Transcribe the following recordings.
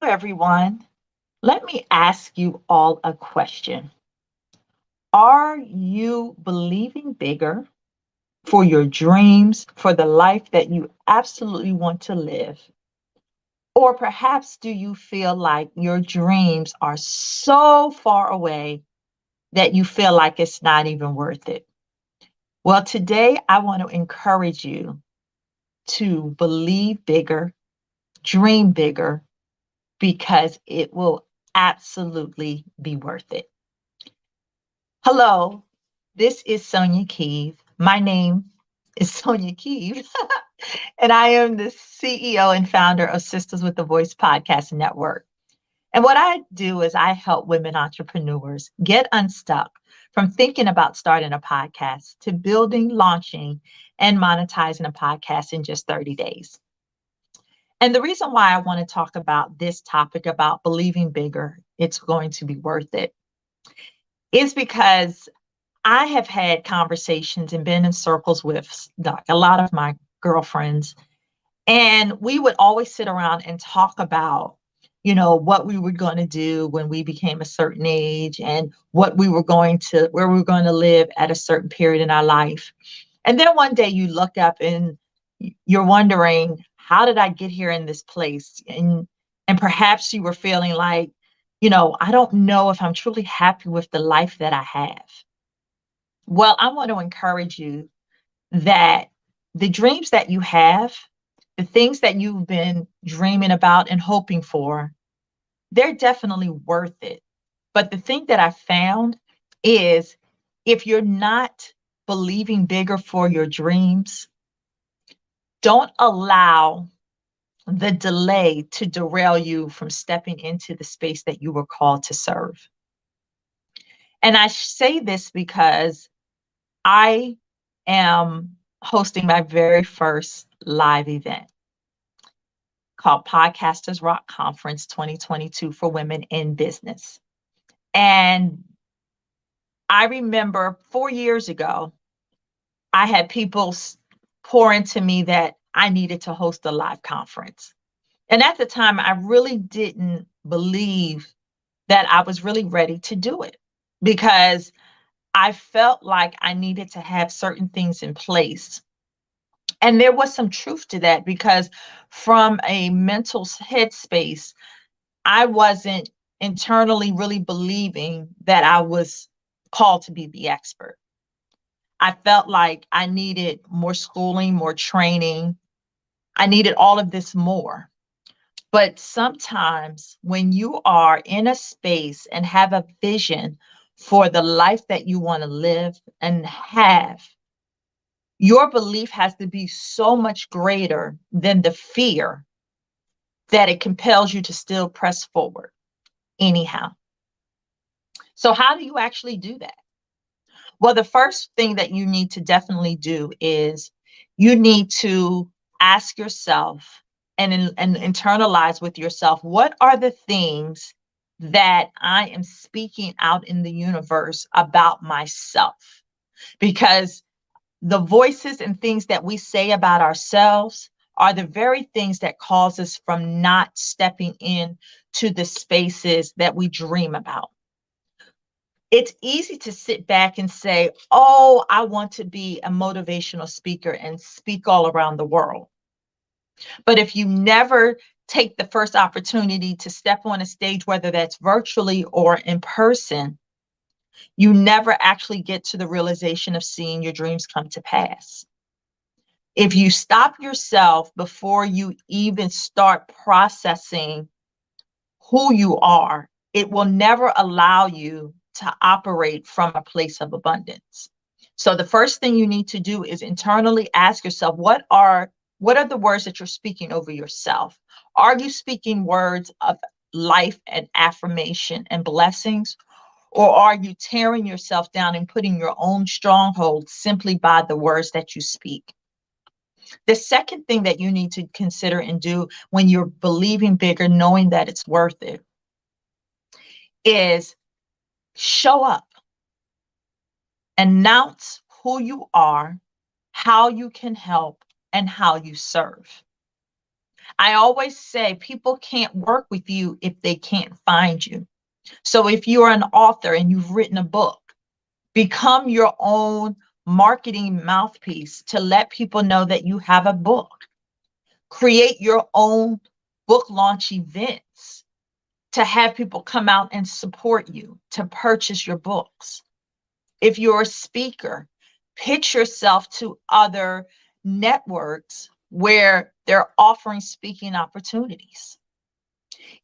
everyone. Let me ask you all a question. Are you believing bigger for your dreams, for the life that you absolutely want to live? Or perhaps do you feel like your dreams are so far away that you feel like it's not even worth it? Well, today I want to encourage you to believe bigger, dream bigger, because it will absolutely be worth it. Hello, this is Sonia Keeve. My name is Sonia Keeve, and I am the CEO and founder of Sisters with the Voice Podcast Network. And what I do is I help women entrepreneurs get unstuck from thinking about starting a podcast to building, launching, and monetizing a podcast in just 30 days. And the reason why I want to talk about this topic about believing bigger, it's going to be worth it, is because I have had conversations and been in circles with like a lot of my girlfriends, and we would always sit around and talk about, what we were going to do when we became a certain age and where we were going to live at a certain period in our life. And then one day you look up and you're wondering, how did I get here in this place? And perhaps you were feeling like, I don't know if I'm truly happy with the life that I have. Well, I want to encourage you that the dreams that you have, the things that you've been dreaming about and hoping for, they're definitely worth it. But the thing that I found is if you're not believing bigger for your dreams, don't allow the delay to derail you from stepping into the space that you were called to serve. And I say this because I am hosting my very first live event called Podcasters Rock Conference 2022 for Women in Business. And I remember 4 years ago, I had people pour into me that I needed to host a live conference. And at the time, I really didn't believe that I was really ready to do it because I felt like I needed to have certain things in place. And there was some truth to that because from a mental headspace, I wasn't internally really believing that I was called to be the expert. I felt like I needed more schooling, more training. I needed all of this more. But sometimes when you are in a space and have a vision for the life that you want to live and have, your belief has to be so much greater than the fear that it compels you to still press forward anyhow. So, how do you actually do that? Well, the first thing that you need to definitely do is you need to ask yourself and internalize with yourself, what are the things that I am speaking out in the universe about myself? Because the voices and things that we say about ourselves are the very things that cause us from not stepping in to the spaces that we dream about. It's easy to sit back and say, oh, I want to be a motivational speaker and speak all around the world. But if you never take the first opportunity to step on a stage, whether that's virtually or in person, you never actually get to the realization of seeing your dreams come to pass. If you stop yourself before you even start processing who you are, it will never allow you to operate from a place of abundance. So the first thing you need to do is internally ask yourself, what are the words that you're speaking over yourself? Are you speaking words of life and affirmation and blessings? Or are you tearing yourself down and putting your own stronghold simply by the words that you speak? The second thing that you need to consider and do when you're believing bigger, knowing that it's worth it, is show up, announce who you are, how you can help, and how you serve. I always say people can't work with you if they can't find you. So if you're an author and you've written a book, become your own marketing mouthpiece to let people know that you have a book. Create your own book launch events to have people come out and support you, to purchase your books. If you're a speaker, pitch yourself to other networks where they're offering speaking opportunities.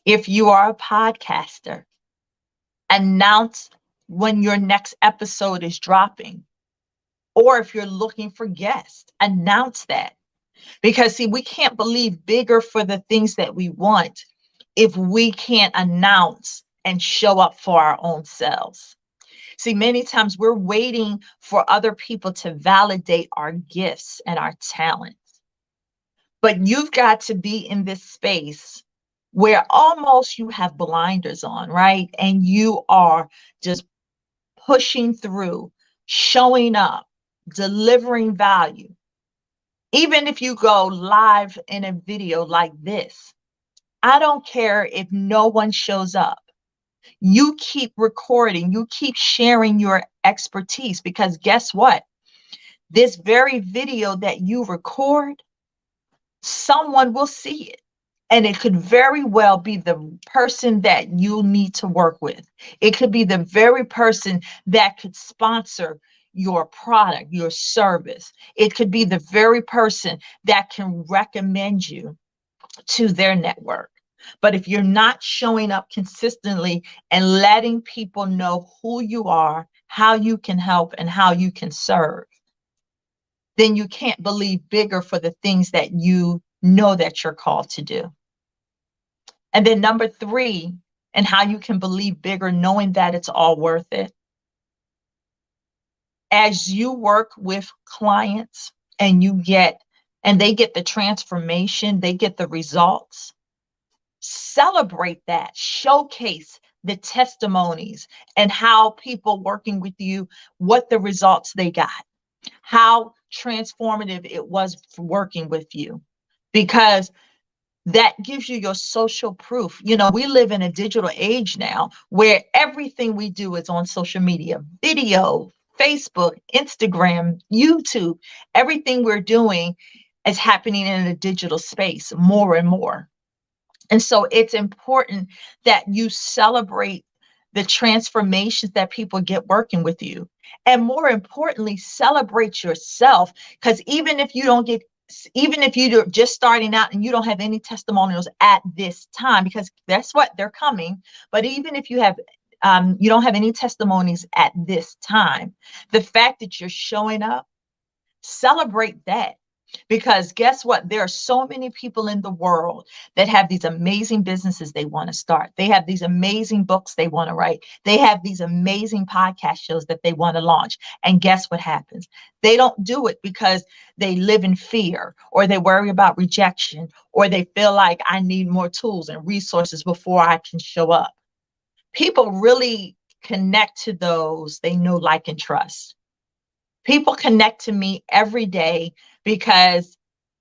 If you are a podcaster, announce when your next episode is dropping. Or if you're looking for guests, announce that. Because, see, we can't believe bigger for the things that we want if we can't announce and show up for our own selves. See, many times we're waiting for other people to validate our gifts and our talents. But you've got to be in this space where almost you have blinders on, right? And you are just pushing through, showing up, delivering value. Even if you go live in a video like this, I don't care if no one shows up. You keep recording, you keep sharing your expertise, because guess what? This very video that you record, someone will see it. And it could very well be the person that you need to work with. It could be the very person that could sponsor your product, your service. It could be the very person that can recommend you to their network. But if you're not showing up consistently and letting people know who you are, how you can help, and how you can serve, then you can't believe bigger for the things that you know that you're called to do. And then number 3, and how you can believe bigger, knowing that it's all worth it. As you work with clients and they get the transformation, they get the results, celebrate that, showcase the testimonies and how people working with you, what the results they got, how transformative it was for working with you, because that gives you your social proof. You know, we live in a digital age now where everything we do is on social media, video, Facebook, Instagram, YouTube. Everything we're doing is happening in a digital space more and more. And so it's important that you celebrate the transformations that people get working with you. And more importantly, celebrate yourself. Because even if you're just starting out and you don't have any testimonials at this time, because that's what they're coming. But even if you don't have any testimonies at this time, the fact that you're showing up, celebrate that. Because guess what? There are so many people in the world that have these amazing businesses they want to start. They have these amazing books they want to write. They have these amazing podcast shows that they want to launch. And guess what happens? They don't do it because they live in fear, or they worry about rejection, or they feel like I need more tools and resources before I can show up. People really connect to those they know, like, and trust. People connect to me every day because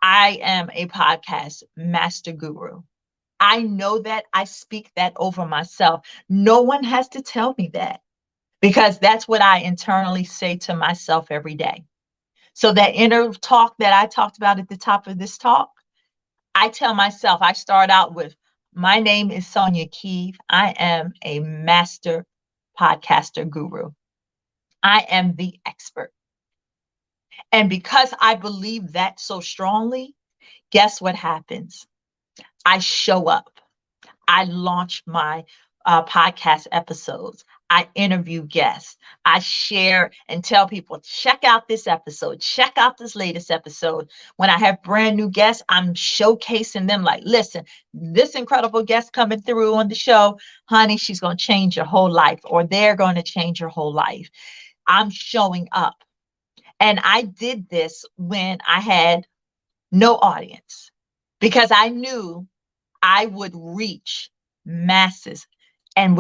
I am a podcast master guru. I know that. I speak that over myself. No one has to tell me that, because that's what I internally say to myself every day. So that inner talk that I talked about at the top of this talk, I tell myself, I start out with, my name is Sonia Keeve. I am a master podcaster guru. I am the expert. And because I believe that so strongly, guess what happens? I show up. I launch my podcast episodes. I interview guests. I share and tell people, check out this episode. Check out this latest episode. When I have brand new guests, I'm showcasing them like, listen, this incredible guest coming through on the show, honey, she's going to change your whole life, or they're going to change your whole life. I'm showing up. And I did this when I had no audience, because I knew I would reach masses. And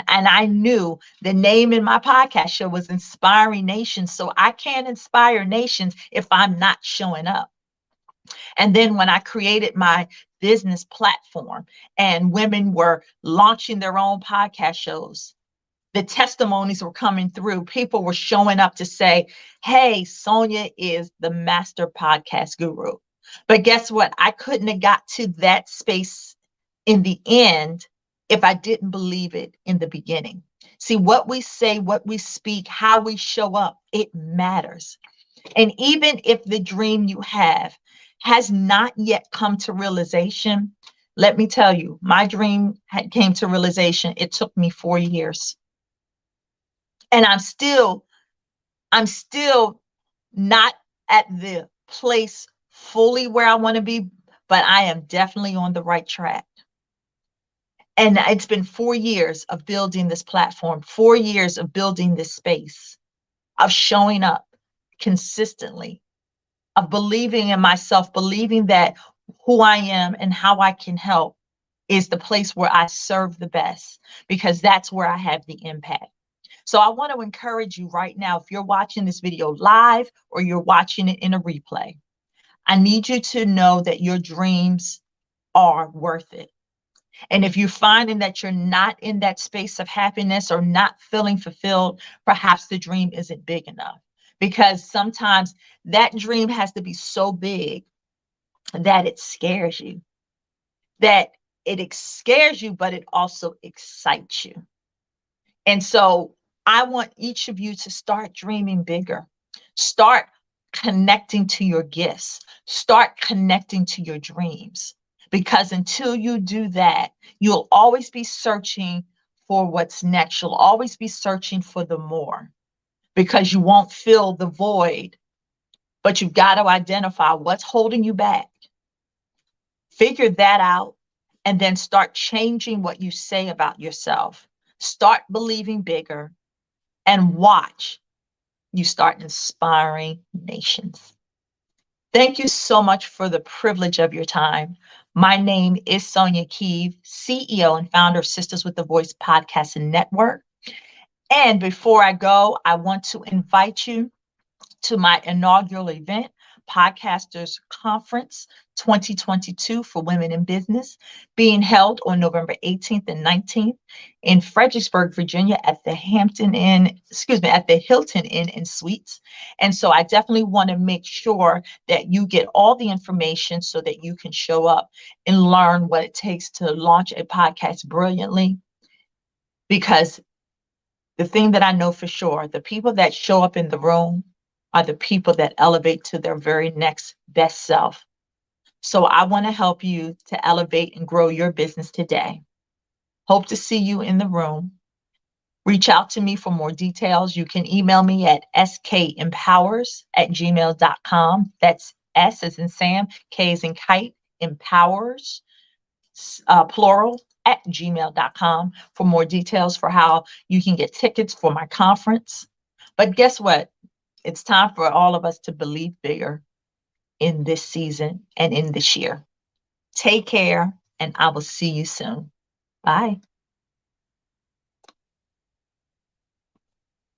I knew the name in my podcast show was Inspiring Nations. So I can't inspire nations if I'm not showing up. And then when I created my business platform and women were launching their own podcast shows, the testimonies were coming through. People were showing up to say, hey, Sonia is the master podcast guru. But guess what? I couldn't have got to that space in the end if I didn't believe it in the beginning. See, what we say, what we speak, how we show up, it matters. And even if the dream you have has not yet come to realization, let me tell you, my dream came to realization. It took me 4 years. And I'm still not at the place fully where I want to be, but I am definitely on the right track. And it's been 4 years of building this platform, 4 years of building this space, of showing up consistently, of believing in myself, believing that who I am and how I can help is the place where I serve the best, because that's where I have the impact. So I want to encourage you right now, if you're watching this video live or you're watching it in a replay, I need you to know that your dreams are worth it. And if you're finding that you're not in that space of happiness or not feeling fulfilled, perhaps the dream isn't big enough. Because sometimes that dream has to be so big that it scares you, that it scares you, but it also excites you. And so I want each of you to start dreaming bigger. Start connecting to your gifts. Start connecting to your dreams. Because until you do that, you'll always be searching for what's next. You'll always be searching for the more, because you won't fill the void. But you've got to identify what's holding you back. Figure that out, and then start changing what you say about yourself. Start believing bigger, and watch you start inspiring nations. Thank you so much for the privilege of your time. My name is Sonia Keeve, CEO and founder of Sisters with the Voice podcast and network. And before I go, I want to invite you to my inaugural event, Podcasters Conference 2022 for Women in Business, being held on November 18th and 19th in Fredericksburg, Virginia at the Hilton Inn and Suites. And so I definitely want to make sure that you get all the information so that you can show up and learn what it takes to launch a podcast brilliantly. Because the thing that I know for sure, the people that show up in the room are the people that elevate to their very next best self. So I want to help you to elevate and grow your business today. Hope to see you in the room. Reach out to me for more details. You can email me at skempowers@gmail.com. That's S as in Sam, K as in kite, empowers, plural, @gmail.com for more details for how you can get tickets for my conference. But guess what? It's time for all of us to believe bigger in this season and in this year. Take care, and I will see you soon. Bye.